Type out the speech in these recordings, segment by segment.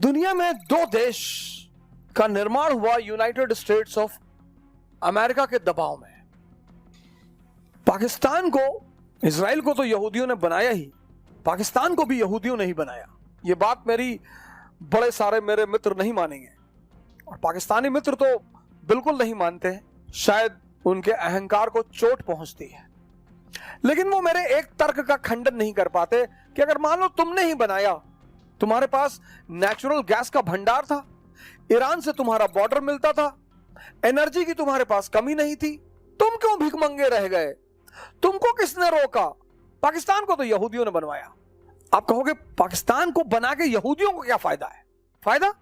दुनिया में दो देश का निर्माण हुआ यूनाइटेड स्टेट्स ऑफ अमेरिका के दबाव में। पाकिस्तान को, इजराइल को तो यहूदियों ने बनाया ही, पाकिस्तान को भी यहूदियों ने ही बनाया। ये बात मेरी बड़े सारे मेरे मित्र नहीं मानेंगे और पाकिस्तानी मित्र तो बिल्कुल नहीं मानते हैं। शायद उनके अहंकार को चोट पहुंचती है, लेकिन वो मेरे एक तर्क का खंडन नहीं कर पाते कि अगर मान लो तुमने ही बनाया, तुम्हारे पास नेचुरल गैस का भंडार था, ईरान से तुम्हारा बॉर्डर मिलता था, एनर्जी की तुम्हारे पास कमी नहीं थी, तुम क्यों भिखमंगे रह गए? तुमको किसने रोका? पाकिस्तान को तो यहूदियों ने बनवाया। आप कहोगे पाकिस्तान को बना के यहूदियों को क्या फायदा है? फायदा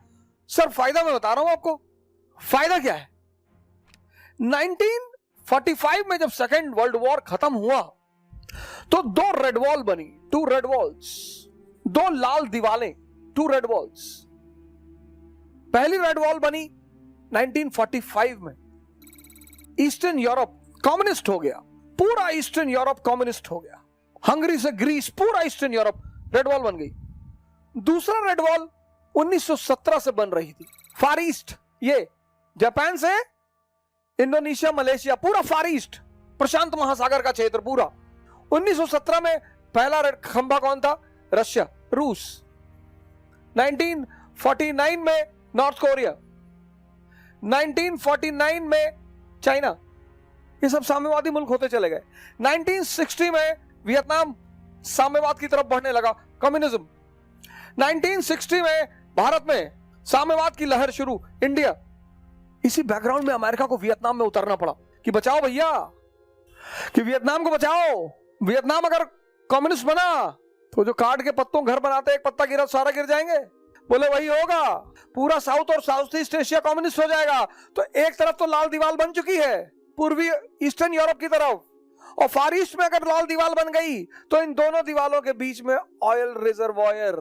सर, फायदा मैं बता रहा हूं आपको। फायदा क्या है? 1945 में जब सेकेंड वर्ल्ड वॉर खत्म हुआ तो दो रेड वॉल बनी, टू रेड वॉल्स, दो लाल दीवारें, टू रेड वॉल्स। पहली रेड वॉल बनी 1945 में। ईस्टर्न यूरोप कम्युनिस्ट हो गया, पूरा ईस्टर्न यूरोप कम्युनिस्ट हो गया। हंगरी से ग्रीस, पूरा ईस्टर्न यूरोप रेड वॉल बन गई। दूसरा रेड वॉल 1917 से बन रही थी, फार ईस्ट। ये जापान से इंडोनेशिया, मलेशिया, पूरा फार ईस्ट, प्रशांत महासागर का क्षेत्र पूरा। 1917 में पहला खंभा कौन था? रशिया, रूस। 1949 में नॉर्थ कोरिया, 1949 में चाइना। ये सब साम्यवादी मुल्क होते चले गए। 1960 में वियतनाम साम्यवाद की तरफ बढ़ने लगा, कम्युनिज्म। 1960 में भारत में साम्यवाद की लहर शुरू, इंडिया। इसी बैकग्राउंड में अमेरिका को वियतनाम में उतरना पड़ा कि बचाओ भैया, कि वियतनाम को बचाओ। वियतनाम अगर कम्युनिस्ट बना तो जो काट के पत्तों घर बनाते, एक पत्ता गिरा सारा गिर जाएंगे। बोले वही होगा, पूरा साउथ और साउथ ईस्ट एशिया कम्युनिस्ट हो जाएगा। तो एक तरफ तो लाल दीवार बन चुकी है पूर्वी ईस्टर्न यूरोप की तरफ, और फार ईस्ट में अगर लाल दीवार बन गई तो इन दोनों दीवारों के बीच में ऑयल रिजर्वायर।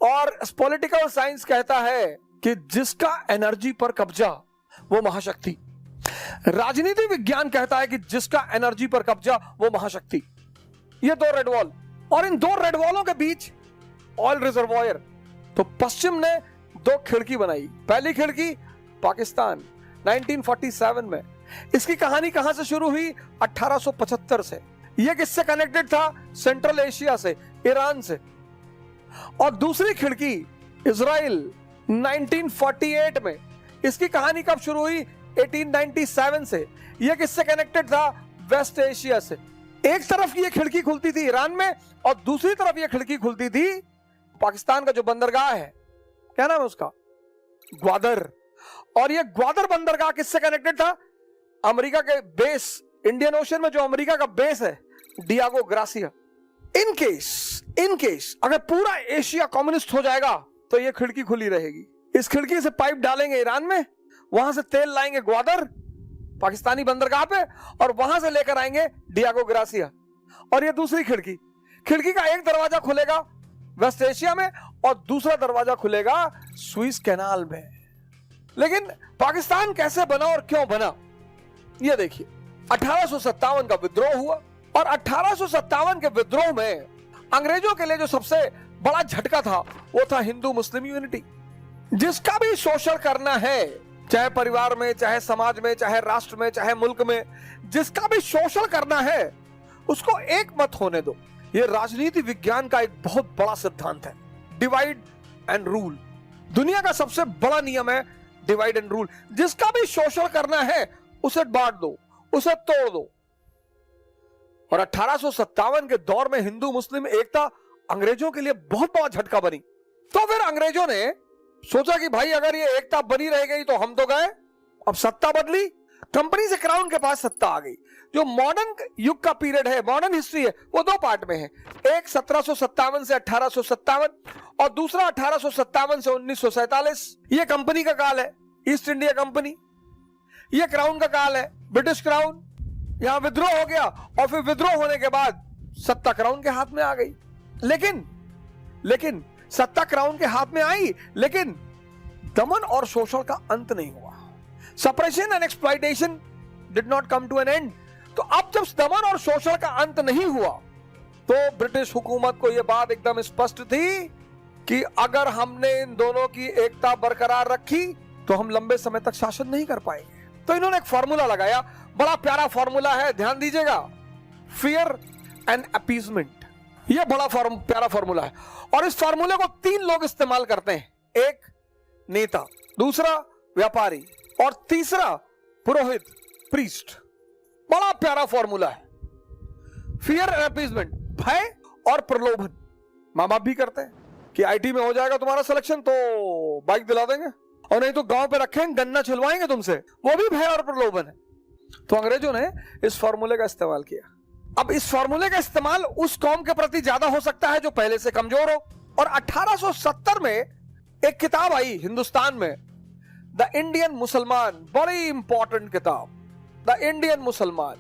और पॉलिटिकल साइंस कहता है कि जिसका एनर्जी पर कब्जा वो महाशक्ति। राजनीति विज्ञान कहता है कि जिसका एनर्जी पर कब्जा वो महाशक्ति। ये दो रेड वॉल, और इन दो रेड वॉलों के बीच ऑयल रिजर्वायर। तो पश्चिम ने दो खिड़की बनाई। पहली खिड़की पाकिस्तान 1947 में। इसकी कहानी कहां से शुरू हुई? 1875 से। यह किससे कनेक्टेड था? सेंट्रल एशिया से, ईरान से। और दूसरी खिड़की इजराइल 1948 में। इसकी कहानी कब शुरू हुई? 1897 से। यह किससे कनेक्टेड था? वेस्ट एशिया से। एक तरफ ये खिड़की खुलती थी ईरान में, और दूसरी तरफ ये खिड़की खुलती थी पाकिस्तान का जो बंदरगाह है, क्या नाम है उसका? ग्वादर। और ये ग्वादर बंदरगाह किससे कनेक्टेड था? अमेरिका के बेस, इंडियन ओशन में जो अमेरिका का बेस है, डियागो ग्रासिया। इन केस अगर पूरा एशिया कम्युनिस्ट हो जाएगा तो ये खिड़की खुली रहेगी। इस खिड़की से पाइप डालेंगे ईरान में, वहां से तेल लाएंगे ग्वादर पाकिस्तानी बंदरगाह पे, और वहां से लेकर आएंगे डियागो ग्रासिया। और ये दूसरी खिड़की का एक दरवाजा खुलेगा वेस्ट एशिया में और दूसरा दरवाजा खुलेगा स्विस कैनाल में। लेकिन पाकिस्तान कैसे बना और क्यों बना, ये देखिए। 1857 का विद्रोह हुआ, और 1857 के विद्रोह में अंग्रेजों के लिए जो सबसे बड़ा झटका था वो था हिंदू मुस्लिम यूनिटी। जिसका भी शोषण करना है, चाहे परिवार में, चाहे समाज में, चाहे राष्ट्र में, चाहे मुल्क में, जिसका भी शोषण करना है उसको एक मत होने दो। यह राजनीति विज्ञान का एक बहुत बड़ा सिद्धांत है, डिवाइड एंड रूल। दुनिया का सबसे बड़ा नियम है डिवाइड एंड रूल। जिसका भी शोषण करना है उसे बांट दो, उसे तोड़ दो। और 1857 के दौर में हिंदू मुस्लिम एकता अंग्रेजों के लिए बहुत बड़ा झटका बनी। तो फिर अंग्रेजों ने सोचा कि भाई अगर ये एकता बनी रह गई तो हम तो गए। अब सत्ता बदली, कंपनी से क्राउन के पास सत्ता आ गई। जो मॉडर्न युग का पीरियड है, मॉडर्न हिस्ट्री है, वो दो पार्ट में है। एक 1757 से 1857 और दूसरा 1857 से 1947। ये कंपनी का काल है, ईस्ट इंडिया कंपनी। ये क्राउन का काल है, ब्रिटिश क्राउन। यहां विद्रोह हो गया, और फिर विद्रोह होने के बाद सत्ता क्राउन के हाथ में आ गई। लेकिन सत्ता क्राउन के हाथ में आई, लेकिन दमन और शोषण का अंत नहीं हुआ। Suppression and exploitation did not come to an end. तो अब जब दमन और शोषण का अंत नहीं हुआ तो ब्रिटिश हुकूमत को यह बात एकदम स्पष्ट थी कि अगर हमने इन दोनों की एकता बरकरार रखी तो हम लंबे समय तक शासन नहीं कर पाएंगे। तो इन्होंने एक फॉर्मूला लगाया, बड़ा प्यारा फॉर्मूला है, ध्यान दीजिएगा, फियर एंड अपीजमेंट। यह बड़ा प्यारा फॉर्मूला है और इस फॉर्मूले को 3 लोग इस्तेमाल करते हैं, एक नेता, दूसरा व्यापारी और तीसरा पुरोहित, प्रीस्ट। बड़ा प्यारा फॉर्मूला है, फियर एंड अपीजमेंट, भय और प्रलोभन। मां बाप भी करते हैं कि आईटी में हो जाएगा तुम्हारा सिलेक्शन तो बाइक दिला देंगे, और नहीं तो गांव पे रखेंगे, गन्ना छिलवाएंगे तुमसे, वो भी भय और प्रलोभन है। तो अंग्रेजों ने इस फॉर्मूले का इस्तेमाल किया। अब इस फॉर्मूले का इस्तेमाल उस कौम के प्रति ज्यादा हो सकता है जो पहले से कमजोर हो। और 1870 में एक किताब आई हिंदुस्तान में, द इंडियन मुसलमान, बड़ी इंपॉर्टेंट किताब, द इंडियन मुसलमान।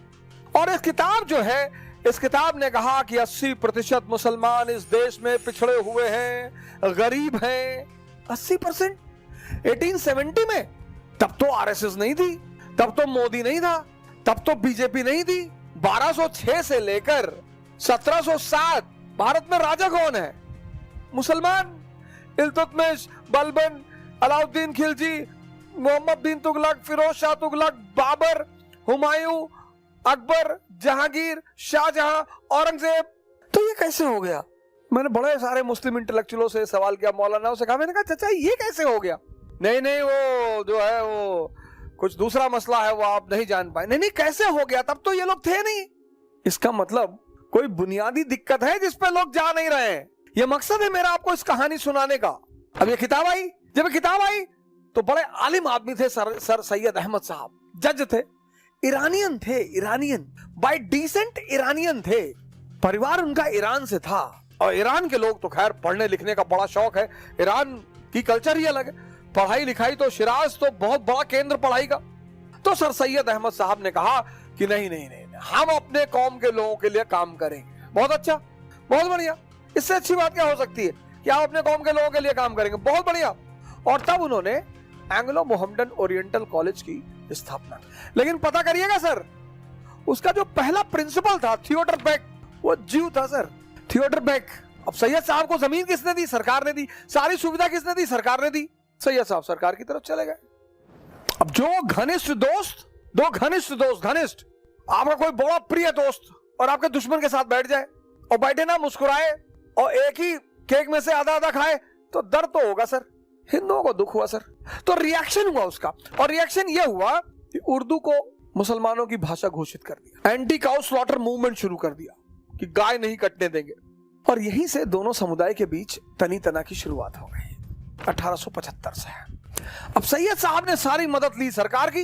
और इस किताब जो है, इस किताब ने कहा कि 80% मुसलमान इस देश में पिछड़े हुए हैं, गरीब हैं। 80%? 1870 में? तब तो आरएसएस नहीं थी, तब तो मोदी नहीं था, तब तो बीजेपी नहीं थी। 1206 से लेकर 1707 भारत में राजा कौन है? मुसलमान। इल्तुतमिश, बलबन, अलाउद्दीन खिलजी, मोहम्मद बिन तुगलक, फिरोज शाह तुगलक, बाबर, हुमायूं, अकबर, जहांगीर, शाहजहां, औरंगजेब। तो ये कैसे हो गया? मैंने बड़े सारे मुस्लिम इंटेलेक्चुअलों से सवाल किया, मौलानाओं से कहा, मैंने कहा चाचा ये कैसे हो गया? नहीं वो जो है वो कुछ दूसरा मसला है, वो आप नहीं जान पाए। नहीं कैसे हो गया? तब तो ये लोग थे नहीं। इसका मतलब कोई बुनियादी दिक्कत है जिस पे लोग जा नहीं रहे हैं। ये मकसद है मेरा आपको इस कहानी सुनाने का। अब ये किताब आई, जब ये किताब आई तो बड़े आलिम आदमी थे, सर सैयद अहमद साहब, जज थे, ईरानियन थे, ईरानियन, बाय डिसेंट ईरानियन थे, परिवार उनका ईरान से था। और ईरान के लोग तो खैर पढ़ने लिखने का बड़ा शौक है, ईरान की कल्चर ही अलग है, पढ़ाई लिखाई तो शिराज तो बहुत बड़ा केंद्र पढ़ाई का। तो सर सैयद अहमद साहब ने कहा कि नहीं, हम अपने कौम के लोगों के लिए काम करेंगे। बहुत अच्छा, बहुत बढ़िया, इससे अच्छी बात क्या हो सकती है कि आप अपने कौम के लोगों के लिए काम करेंगे, बहुत बढ़िया। और तब उन्होंने एंग्लो मोहम्मदन ओरिएंटल कॉलेज की स्थापना। लेकिन पता करिएगा सर, उसका जो पहला प्रिंसिपल था थियोडर बेक, वो जीव था सर, थियोडर बेक। अब सैयद साहब को जमीन किसने दी? सरकार ने दी। सारी सुविधा किसने दी? सरकार ने दी। सैयद साहब सरकार की तरफ चले गए। अब जो घनिष्ठ दोस्त, दो घनिष्ठ दोस्त, घनिष्ठ, आपका कोई बड़ा प्रिय दोस्त और आपके दुश्मन के साथ बैठ जाए और बैठे ना, मुस्कुराए और एक ही केक में से आधा आधा खाए, तो दर्द तो होगा सर। हिंदुओं को दुख हुआ सर, तो रिएक्शन हुआ उसका। और रिएक्शन यह हुआ कि उर्दू को मुसलमानों की भाषा घोषित कर दिया, एंटी काउ स्लॉटर मूवमेंट शुरू कर दिया कि गाय नहीं कटने देंगे। और यहीं से दोनों समुदाय के बीच तनी तना की शुरुआत हो गई 1875 से। अब सैयद साहब ने सारी मदद ली सरकार की।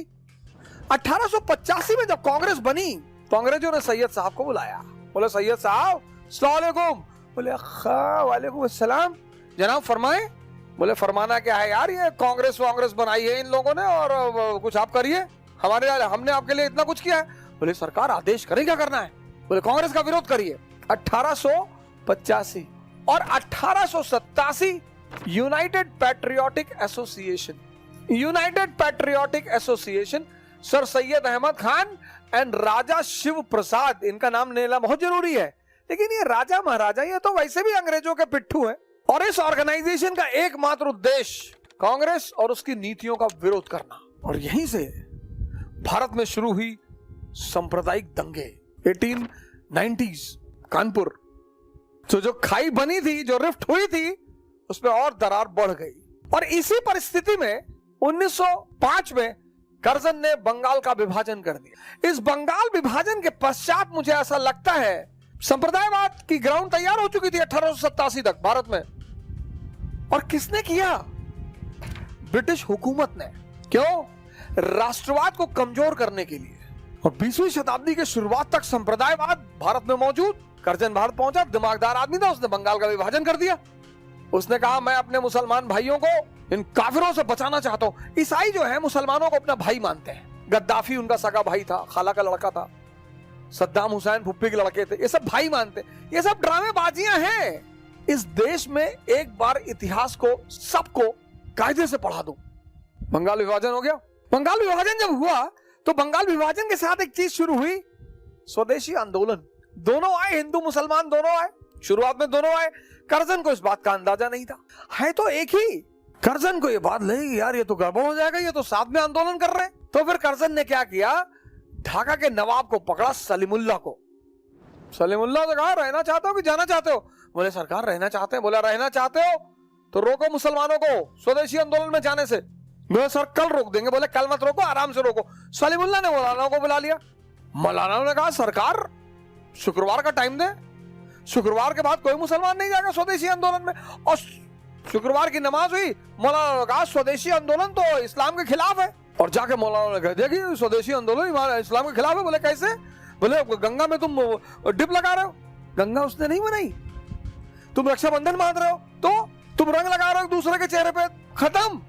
1885 में जब कांग्रेस बनी तो अंग्रेजों ने सैयद साहब को बुलाया, बोले सैयद साहब अस्सलाम वालेकुम। बोले वालेकुम अस्सलाम, जनाब फरमाए। बोले फरमाना क्या है यार, ये कांग्रेस बनाई है इन लोगों ने और कुछ आप करिए, हमने आपके लिए इतना कुछ किया है। बोले सरकार आदेश करें, क्या करना है? बोले कांग्रेस का विरोध करिए। 1885 और 1887 United Patriotic Association, sir Syed Ahmad Khan and Raja Shiv Prasad, इनका नाम लेना बहुत जरूरी है, लेकिन ये राजा महाराजा ये तो वैसे भी अंग्रेजों के पिट्ठू हैं। और इस ऑर्गेनाइजेशन का एकमात्र उद्देश्य कांग्रेस और उसकी नीतियों का विरोध करना। और यहीं से भारत में शुरू हुई सांप्रदायिक दंगे 1890s कानपुर। तो जो खाई बनी थी, जो रिफ्ट हुई थी, उसमें और दरार बढ़ गई। और इसी परिस्थिति में 1905 में कर्जन ने बंगाल का विभाजन कर दिया। इस बंगाल विभाजन के पश्चात मुझे ऐसा लगता है संप्रदायवाद की ग्राउंड तैयार हो चुकी थी 1887 तक भारत में। और किसने किया? ब्रिटिश हुकूमत ने। क्यों? राष्ट्रवाद को कमजोर करने के लिए। और 20वीं शताब्दी के शुरुआत तक संप्रदायवाद भारत में मौजूद। कर्जन भारत पहुंचा, दिमागदार आदमी था, उसने बंगाल का विभाजन कर दिया। उसने कहा मैं अपने मुसलमान भाइयों को इन काफिरों से बचाना चाहता हूं। ईसाई जो है मुसलमानों को अपना भाई मानते हैं। गद्दाफी उनका सगा भाई था, खाला का लड़का था, सद्दाम हुसैन फुप्पी के लड़के थे, ये सब भाई मानते। ये सब ड्रामेबाजियां हैं। इस देश में एक बार इतिहास को सबको कायदे से पढ़ा दूं। बंगाल विभाजन हो गया। बंगाल विभाजन जब हुआ तो बंगाल विभाजन के साथ एक चीज शुरू हुई, स्वदेशी आंदोलन। दोनों आए, हिंदू मुसलमान दोनों आए। शुरुआत में दोनों आए। कर्जन को इस बात का अंदाजा नहीं था। है तो एक ही। कर्जन को ये बात लगी यार ये तो गड़बड़ हो जाएगा, ये तो साथ में आंदोलन कर रहे हैं। तो फिर कर्जन ने क्या किया, ढाका के नवाब को पकड़ा, सलीमुल्लाह को। सलीमुल्लाह से कहा रहना चाहते हो कि जाना चाहते हो? बोले सरकार रहना चाहते हैं। बोला रहना चाहते हो तो रोको मुसलमानों को स्वदेशी आंदोलन में जाने से। बोले सर कल रोक देंगे। बोले कल मत रोको, आराम से रोको। सलीमुल्लाह ने मौलाना को बुला लिया। मौलाना ने कहा सरकार शुक्रवार का टाइम दे, शुक्रवार के बाद कोई मुसलमान नहीं जाएगा स्वदेशी आंदोलन में। और शुक्रवार की नमाज हुई, मौलाना ने कहा स्वदेशी आंदोलन तो इस्लाम के खिलाफ है। और जाके मौलाना ने कह दिया कि स्वदेशी आंदोलन इस्लाम के खिलाफ है। बोले कैसे? बोले गंगा में तुम डिप लगा रहे हो। गंगा उसने नहीं बनाई, तुम रक्षाबंधन बांध रहे हो तो तुम रंग लगा रहे हो दूसरे के चेहरे पे, खत्म।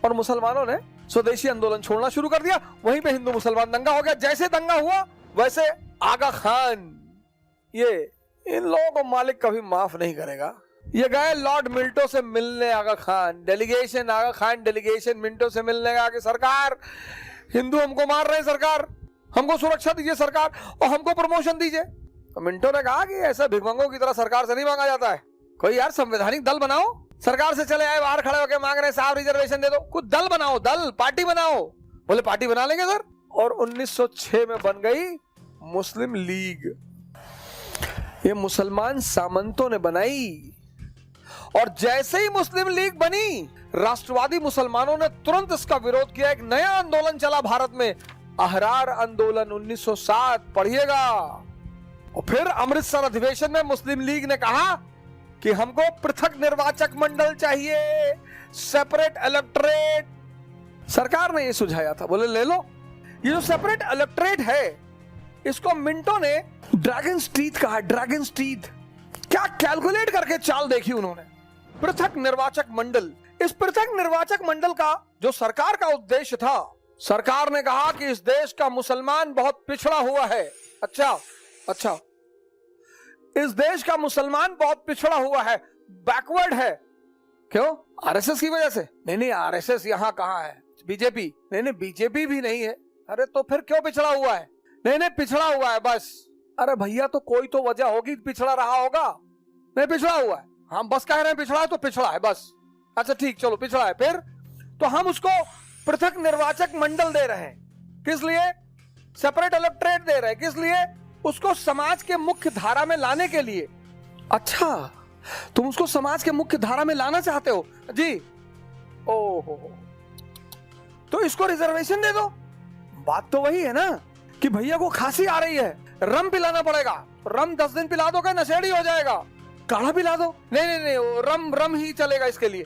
और मुसलमानों ने स्वदेशी आंदोलन छोड़ना शुरू कर दिया। वहीं पे हिंदू मुसलमान दंगा हो गया। जैसे दंगा हुआ वैसे आगा खान, ये इन लोगों को मालिक कभी माफ नहीं करेगा। ये गए लॉर्ड मिंटो से मिलने, आगा खान डेलीगेशन, आगा खान डेलीगेशन मिंटो से मिलने गया कि सरकार हिंदू हमको मार रहे हैं, सरकार हमको सुरक्षा दीजिए सरकार, और हमको प्रमोशन दीजिए। तो मिंटो ने कहा कि ऐसा भिखमंगों की तरह सरकार से नहीं मांगा जाता है, कोई यार संवैधानिक दल बनाओ। सरकार से चले आए, बाहर खड़े होकर मांग रहे हैं साहब रिजर्वेशन दे दो, कुछ दल बनाओ, दल पार्टी बनाओ। बोले पार्टी बना लेंगे सर। और 1906 में बन गई मुस्लिम लीग। ये मुसलमान सामंतों ने बनाई। और जैसे ही मुस्लिम लीग बनी, राष्ट्रवादी मुसलमानों ने तुरंत इसका विरोध किया। एक नया आंदोलन चला भारत में, अहरार आंदोलन 1907, पढ़िएगा। और फिर अमृतसर अधिवेशन में मुस्लिम लीग ने कहा कि हमको पृथक निर्वाचक मंडल चाहिए, सेपरेट इलेक्टोरेट। सरकार ने ये सुझाया था, बोले ले लो। ये जो सेपरेट इलेक्टोरेट है इसको मिंटो ने ड्रैगन्स टीथ कहा। ड्रैगन्स टीथ क्या कैलकुलेट करके चाल देखी उन्होंने। पृथक निर्वाचक मंडल, इस पृथक निर्वाचक मंडल का जो सरकार का उद्देश्य था, सरकार ने कहा कि इस देश का मुसलमान बहुत पिछड़ा हुआ है। अच्छा, इस देश का मुसलमान बहुत पिछड़ा हुआ है, बैकवर्ड है। क्यों? आरएसएस की वजह से? नहीं, आरएसएस यहां कहां है? बीजेपी? नहीं, बीजेपी भी नहीं है। अरे तो फिर क्यों पिछड़ा हुआ है? नहीं, पिछड़ा हुआ है बस। अरे भैया तो कोई तो वजह होगी, पिछड़ा रहा होगा। नहीं, पिछड़ा हुआ है, हम बस कह रहे हैं पिछड़ा है तो पिछड़ा है बस। अच्छा ठीक, चलो पिछड़ा है। फिर तो हम उसको पृथक निर्वाचक मंडल दे रहे हैं। किस लिए? सेपरेट इलेक्टोरेट दे रहे हैं। किस लिए? उसको समाज के मुख्य धारा में लाने के लिए। अच्छा, तुम उसको समाज के मुख्य धारा में लाना चाहते हो जी? ओहो, तो इसको रिजर्वेशन दे दो। बात तो वही है ना कि भैया को खांसी आ रही है, रम पिलाना पड़ेगा। रम 10 दिन पिला दो, क्या नशेड़ी हो जाएगा? काढ़ा पिला दो। नहीं, रम ही चलेगा इसके लिए।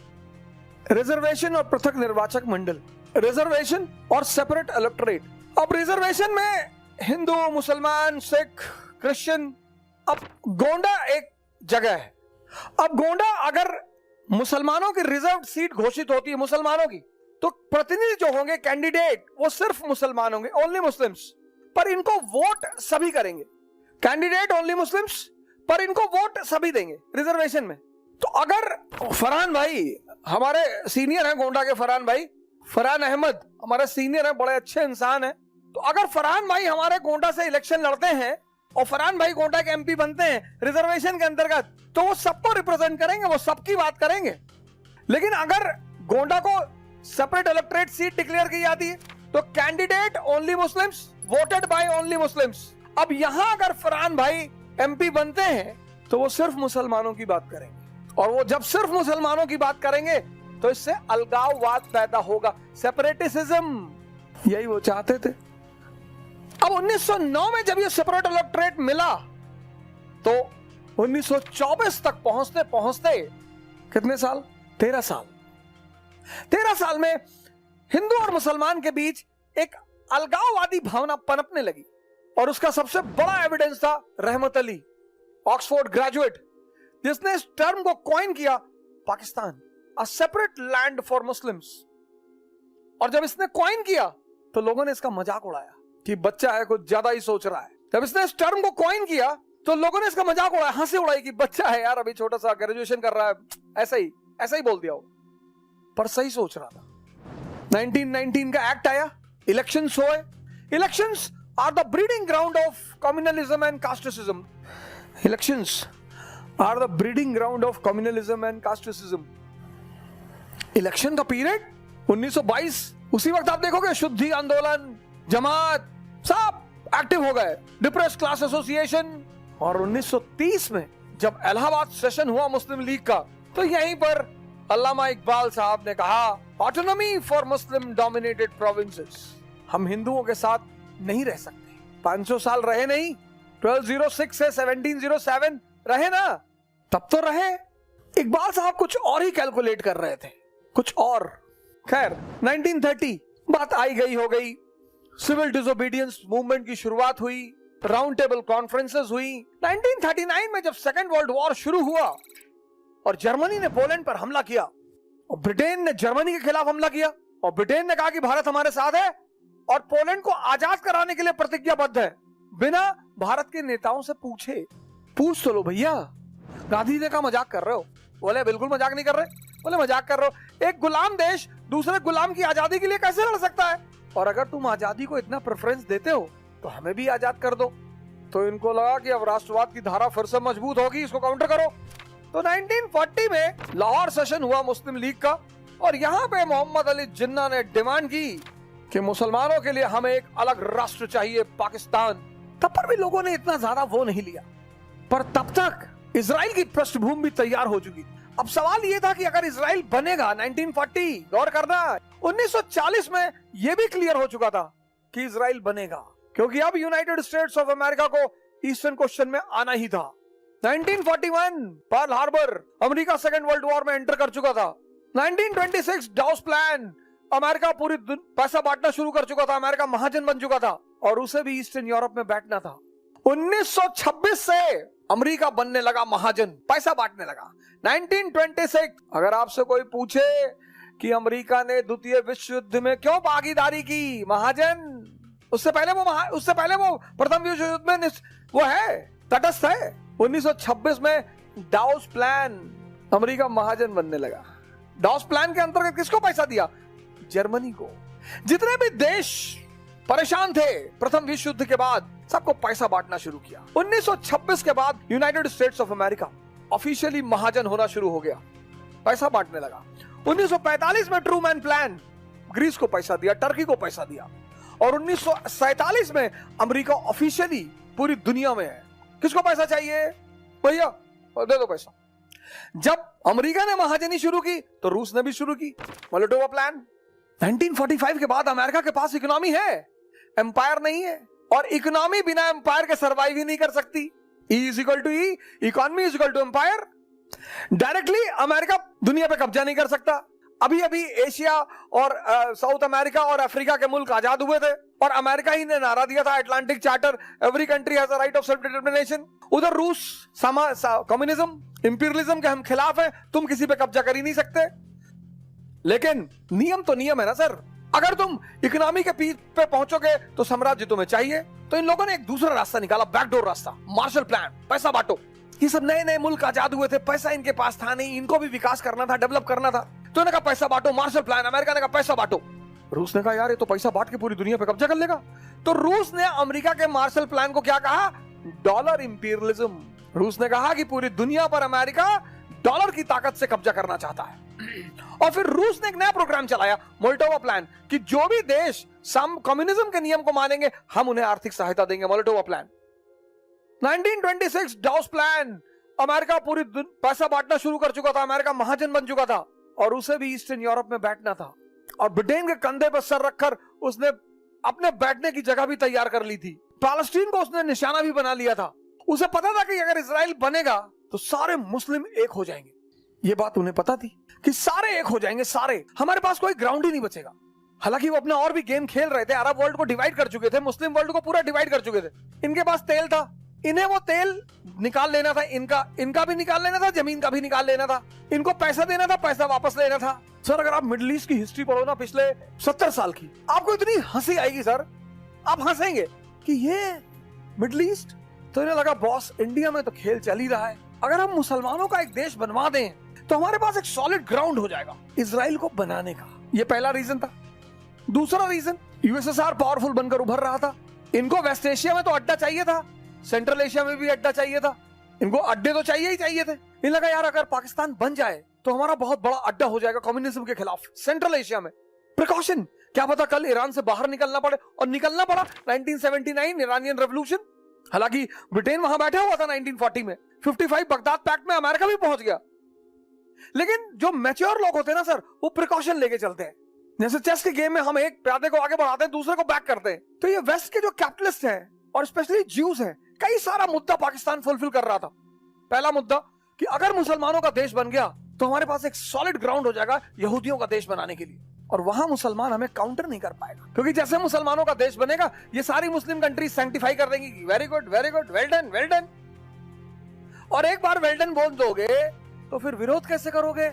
रिजर्वेशन और पृथक निर्वाचक मंडल, रिजर्वेशन और सेपरेट इलेक्टोरेट। अब रिजर्वेशन में हिंदू, मुसलमान, सिख, क्रिश्चियन। अब गोंडा एक जगह है। अब गोंडा अगर मुसलमानों की रिजर्व सीट घोषित होती है, मुसलमानों की, तो प्रतिनिधि जो होंगे, कैंडिडेट, वो सिर्फ मुसलमान होंगे, ओनली मुस्लिम्स। पर इनको वोट सभी करेंगे। कैंडिडेट ओनली मुस्लिम्स, पर इनको वोट सभी देंगे रिजर्वेशन में। तो अगर फरहान भाई, हमारे सीनियर हैं गोंडा के, फरहान भाई, फरहान अहमद हमारे सीनियर हैं, बड़े अच्छे इंसान हैं। तो अगर फरहान भाई हमारे गोंडा से इलेक्शन लड़ते हैं और फरहान भाई गोंडा के एमपी बनते हैं रिजर्वेशन के अंतर्गत, तो वो सबको रिप्रेजेंट करेंगे, वो सबकी बात करेंगे। लेकिन अगर गोंडा को सेपरेट इलेक्टोरेट सीट डिक्लेयर की जाती है तो candidate only Muslims, voted by only Muslims. अब यहां अगर फरहान भाई एमपी बनते हैं तो वो सिर्फ मुसलमानों की बात करेंगे, और वो जब सिर्फ मुसलमानों की बात करेंगे तो इससे अलगाववाद पैदा होगा, सेपरेटिज्म। यही वो चाहते थे। अब 1909 में जब ये सेपरेट इलेक्टोरेट मिला तो 1924 तक पहुंचते पहुंचते कितने साल? 13 साल। 13 साल में हिंदू और मुसलमान के बीच एक अलगाववादी भावना पनपने लगी। और उसका सबसे बड़ा एविडेंस था रहमत अली, ऑक्सफोर्ड ग्रेजुएट, जिसने इस टर्म को कॉइन किया, Pakistan a separate land for Muslims. और जब इसने कॉइन किया तो लोगों ने इसका मजाक उड़ाया कि बच्चा है, कुछ ज्यादा ही सोच रहा है। जब इसने इस टर्म को कॉइन किया तो लोगों ने इसका मजाक उड़ाया, हंसी उड़ाई कि बच्चा है यार, अभी छोटा सा ग्रेजुएशन कर रहा है, ऐसा ही बोल दिया वो, पर सही सोच रहा था। 1919 का एक्ट आया, इलेक्शंस हुए। Elections are the breeding ground of communalism and casteism. Elections are the breeding ground of communalism and casteism. Election का पीरियड 1922, उसी वक्त आप देखोगे शुद्धि आंदोलन, जमात सब एक्टिव हो गए, डिप्रेस्ड क्लास एसोसिएशन। और 1930 में जब इलाहाबाद सेशन हुआ मुस्लिम लीग का, तो यहीं पर अल्लामा इकबाल साहब ने कहा autonomy for Muslim dominated provinces. हम हिंदुओं के साथ नहीं रह सकते। 500 साल रहे नहीं, 1206 से 1707 रहे ना, तब तो रहे। इकबाल साहब कुछ और ही कैलकुलेट कर रहे थे, कुछ और। खैर 1930 बात आई गई हो गई, सिविल डिसोबीडियंस मूवमेंट की शुरुआत हुई, राउंड टेबल कॉन्फ्रेंसेस हुई। 1939 में जब सेकेंड वर्ल्ड वॉर शुरू हुआ और जर्मनी ने पोलैंड पर हमला किया और ब्रिटेन ने जर्मनी के खिलाफ हमला किया, और ब्रिटेन ने कहा कि भारत हमारे साथ है और पोलैंड को आजाद कराने के लिए प्रतिज्ञाबद्ध है, बिना भारत के नेताओं से पूछ तो लो भैया। गांधी जी का मजाक कर रहे हो? बोले बिल्कुल मजाक नहीं कर रहे। बोले मजाक कर रहे हो? एक गुलाम देश दूसरे गुलाम की आजादी के लिए कैसे लड़ सकता है? और अगर तुम आजादी को इतना प्रेफरेंस देते हो तो हमें भी आजाद कर दो। तो इनको लगा कि अब राष्ट्रवाद की धारा फिर से मजबूत होगी, इसको काउंटर करो। तो 1940 में लाहौर सेशन हुआ मुस्लिम लीग का, और यहाँ पे मोहम्मद अली जिन्ना ने डिमांड की कि मुसलमानों के लिए हमें एक अलग राष्ट्र चाहिए, पाकिस्तान। तब पर भी लोगों ने इतना ज्यादा वो नहीं लिया, पर तब तक इजराइल की पृष्ठभूमि भी तैयार हो चुकी। अब सवाल ये था कि अगर इजराइल बनेगा 1940, गौर करना 1940 में यह भी क्लियर हो चुका था कि इजराइल बनेगा, क्योंकि अब यूनाइटेड स्टेट्स ऑफ अमेरिका को ईस्टर्न क्वेश्चन में आना ही था। 1941 Pearl Harbor, America second world war में एंटर कर चुका था। 1926 डाउस प्लान, अमेरिका पूरी पैसा बांटना शुरू कर चुका था, अमेरिका महाजन बन चुका था और उसे भी ईस्टर्न यूरोप में बैठना था। 1926 से अमेरिका बनने लगा महाजन, पैसा बांटने लगा। 1926 अगर आपसे कोई पूछे कि अमेरिका ने द्वितीय विश्व युद्ध में क्यों भागीदारी की, महाजन, उससे पहले वो प्रथम विश्व युद्ध में वो है, तटस्थ है। 1926 में डाउस प्लान, अमेरिका महाजन बनने लगा। डाउस प्लान के अंतर्गत किसको पैसा दिया? जर्मनी को। जितने भी देश परेशान थे प्रथम विश्व युद्ध के बाद, सबको पैसा बांटना शुरू किया। 1926 के बाद United States of America officially महाजन होना शुरू हो गया, पैसा बांटने लगा। 1945 में ट्रूमैन प्लान, ग्रीस को पैसा दिया, टर्की को पैसा दिया, और 1947 में अमेरिका ऑफिशियली पूरी दुनिया में है। किसको पैसा चाहिए? भैया दे दो पैसा। जब अमेरिका ने महाजनी शुरू की तो रूस ने भी शुरू की, मोलोटोवा प्लान। 1945 के बाद अमेरिका के पास इकोनॉमी है, एम्पायर नहीं है, और इकोनॉमी बिना एम्पायर के सर्वाइव ही नहीं कर सकती। E is equal to E, economy is equal to empire. Directly America दुनिया पे कब्जा नहीं कर सकता। अभी अभी एशिया और साउथ अमेरिका और अफ्रीका के मुल्क आजाद हुए थे और अमेरिका ही ने नारा दिया था, Atlantic charter, every country has a right of self determination. उधर रूस कम्युनिज्म, इंपीरियलिज्म के हम खिलाफ हैं, तुम किसी पे कब्जा कर ही नहीं सकते। लेकिन नियम तो नियम है ना सर, अगर तुम इकोनॉमी के पीठ पे पहुंचोगे तो साम्राज्य तुम्हें चाहिए। तो इन लोगों ने एक दूसरा रास्ता निकाला, बैकडोर रास्ता, मार्शल प्लान, पैसा बांटो। ये सब नए नए मुल्क आजाद हुए थे, पैसा इनके पास था नहीं, इनको भी विकास करना था, डेवलप करना था, तो इन्होंने कहा पैसा बांटो, मार्शल प्लान। अमेरिका ने कहा पैसा बांटो, रूस ने कहा यार ये तो पैसा बांट के पूरी दुनिया पे कब्जा कर लेगा। तो रूस ने अमेरिका के मार्शल प्लान को क्या कहा? Dollar imperialism. रूस ने कहा कि पूरी दुनिया पर अमेरिका डॉलर की ताकत से कब्जा करना चाहता है। और फिर रूस ने एक नया प्रोग्राम चलाया, मोल्टोवा प्लान, कि जो भी देश कम्युनिज्म के नियम को मानेंगे हम उन्हें आर्थिक सहायता देंगे, मोल्टोवा प्लान। 1926 डाउस प्लान, अमेरिका पूरी पैसा बांटना शुरू कर चुका था, अमेरिका महाजन बन चुका था और उसे भी ईस्टर्न यूरोप में बैठना था। और ब्रिटेन के कंधे पर सर रखकर उसने अपने बैठने की जगह भी तैयार कर ली थी। पैलेस्टीन को उसने निशाना भी बना लिया था। उसे पता था कि अगर इजराइल बनेगा तो सारे मुस्लिम एक हो जाएंगे। ये बात उन्हें पता थी कि सारे एक हो जाएंगे, सारे, हमारे पास कोई ग्राउंड ही नहीं बचेगा। हालांकि वो अपना और भी गेम खेल रहे थे, अरब वर्ल्ड को डिवाइड कर चुके थे, मुस्लिम वर्ल्ड को पूरा डिवाइड कर चुके थे। इनके पास तेल था, इन्हें वो तेल निकाल लेना था, इनका भी निकाल लेना था, जमीन का भी निकाल लेना था, इनको पैसा देना था, पैसा वापस लेना था। सर अगर आप मिडिल ईस्ट की हिस्ट्री पढ़ो ना पिछले 70 साल की, आपको इतनी हंसी आएगी सर, आप हंसेंगे कि ये मिडिल ईस्ट। तो इन्हें लगा बॉस इंडिया में तो खेल चल ही रहा है, अगर हम मुसलमानों का एक देश बनवा दें तो हमारे पास एक सॉलिड ग्राउंड हो जाएगा इजराइल को बनाने का। ये पहला रीजन था। दूसरा रीजन, यूएसएसआर पावरफुल बनकर उभर रहा था, इनको वेस्ट एशिया में तो अड्डा चाहिए था, सेंट्रल एशिया में भी अड्डा चाहिए था, इनको अड्डे तो चाहिए ही चाहिए थे। इन्हें लगा यार अगर पाकिस्तान बन जाए तो हमारा बहुत बड़ा अड्डा हो जाएगा कम्युनिज्म के खिलाफ सेंट्रल एशिया में। प्रिकॉशन, क्या पता कल ईरान से बाहर निकलना पड़े, और निकलना पड़ा 1979 ईरानियन रेवोल्यूशन। हालांकि ब्रिटेन वहां बैठा हुआ था 1940 में, 55 बगदाद पैक्ट में अमेरिका भी पहुंच गया। लेकिन जो मैच्योर लोग होते हैं ना सर, वो प्रिकॉशन लेके चलते हैं। जैसे चेस के गेम में हम एक प्यादे को आगे बढ़ाते हैं, दूसरे को बैक करते हैं। तो ये वेस्ट के जो कैपिटलिस्ट हैं और स्पेशली ज्यूज हैं, कई सारा मुद्दा पाकिस्तान फुलफिल कर रहा था। पहला मुद्दा कि अगर मुसलमानों का देश बन गया तो हमारे पास एक सॉलिड ग्राउंड हो जाएगा यहूदियों का देश बनाने के लिए, और वहां मुसलमान हमें काउंटर नहीं कर पाएगा, क्योंकि जैसे मुसलमानों का देश बनेगा ये सारी मुस्लिम कंट्री सैंक्टिफाई कर देंगी, very good very good, well done well done. और एक बार वेल डन बोल दोगे तो फिर विरोध कैसे करोगे।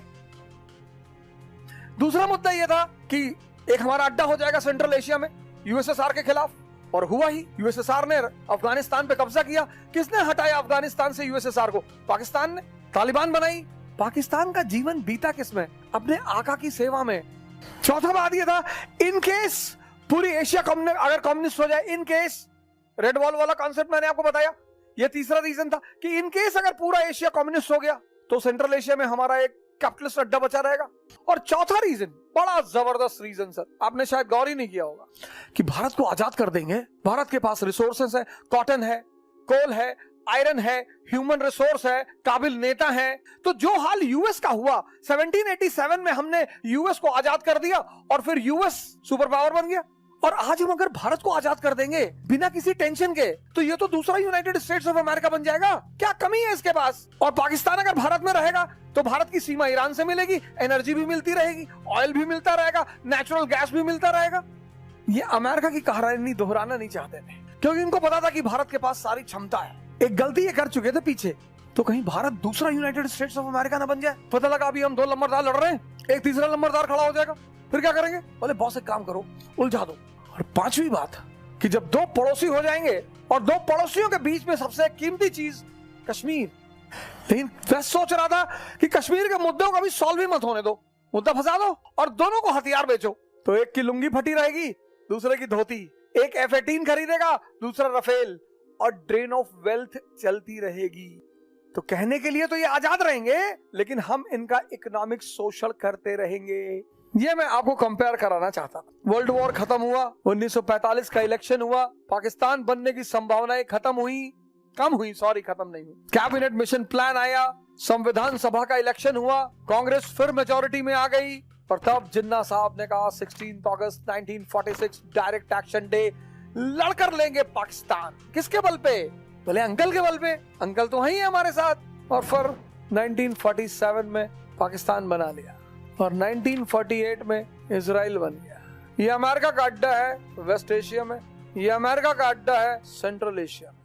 दूसरा मुद्दा यह था कि एक हमारा अड्डा हो जाएगा सेंट्रल एशिया में यूएसएसआर के खिलाफ, और हुआ ही। यूएसएसआर ने अफगानिस्तान पे कब्जा किया। किसने हटाया अफगानिस्तान से यूएसएसआर को? पाकिस्तान ने। तालिबान बनाई। पाकिस्तान का जीवन बीता किसमें? अपने आका की सेवा में। चौथा बात यह था, इन केस पूरी एशिया अगर कम्युनिस्ट हो जाए, इन केस, रेड वॉल वाला कॉन्सेप्ट मैंने आपको बताया। यह तीसरा रीजन था कि इन केस अगर पूरा एशिया कम्युनिस्ट हो गया तो सेंट्रल एशिया में हमारा एक कैपिटलिस्ट अड्डा बचा रहेगा। और चौथा रीजन, बड़ा जबरदस्त रीजन सर, आपने शायद गौर ही नहीं किया होगा, कि भारत को आजाद कर देंगे। भारत के पास रिसोर्सेस है, कॉटन है, कोल है, आयरन है, ह्यूमन रिसोर्स है, काबिल नेता है। तो जो हाल यूएस का हुआ 1787 में, हमने यूएस को आजाद कर दिया और फिर यूएस सुपर पावर बन गया। और आज हम अगर भारत को आजाद कर देंगे बिना किसी टेंशन के, तो ये तो दूसरा यूनाइटेड स्टेट्स ऑफ अमेरिका बन जाएगा। क्या कमी है इसके पास? और पाकिस्तान अगर भारत में रहेगा तो भारत की सीमा ईरान से मिलेगी, एनर्जी भी मिलती रहेगी, ऑयल भी मिलता रहेगा, नेचुरल गैस भी मिलता रहेगा। ये अमेरिका की कहानी दोहराना नहीं चाहते थे, क्योंकि इनको पता था कि भारत के पास सारी क्षमता है। एक गलती ये कर चुके थे पीछे, तो कहीं भारत दूसरा यूनाइटेड स्टेट्स ऑफ अमेरिका ना बन जाए। पता लगा अभी हम 2 नंबरदार लड़ रहे हैं, एक तीसरा नंबरदार खड़ा हो जाएगा, फिर क्या करेंगे? बोले बॉस एक काम करो, उलझा दो। और पांचवी बात कि जब 2 पड़ोसी हो जाएंगे और 2 पड़ोसियों के बीच में सबसे कीमती चीज कश्मीर, लेकिन वेस्ट सोच रहा था कि कश्मीर के मुद्दों को भी सॉल्व ही मत होने दो, मुद्दा फंसा दो और दोनों को हथियार बेचो। तो एक की लुंगी फटी रहेगी, दूसरे की धोती, एक F-18 खरीदेगा, दूसरा रफेल, और ड्रेन ऑफ वेल्थ चलती रहेगी। तो कहने के लिए तो ये आजाद रहेंगे, लेकिन हम इनका इकोनॉमिक शोषण करते रहेंगे। ये मैं आपको कंपेयर कराना चाहता था। वर्ल्ड वॉर खत्म हुआ, 1945 का इलेक्शन हुआ, पाकिस्तान बनने की संभावनाएं खत्म हुई, खत्म नहीं हुई। कैबिनेट मिशन प्लान आया, संविधान सभा का इलेक्शन हुआ, कांग्रेस फिर मेजॉरिटी में आ गई, और तब जिन्ना साहब ने कहा 16 अगस्त 1946 डायरेक्ट एक्शन डे, लड़कर लेंगे पाकिस्तान। किसके बल पे? बोले अंकल के बल पे। अंकल तो वही है हमारे साथ। और फिर 1947 में पाकिस्तान बना लिया, और 1948 में इजराइल बन गया। ये अमेरिका का अड्डा है वेस्ट एशिया में, ये अमेरिका का अड्डा है सेंट्रल एशिया में।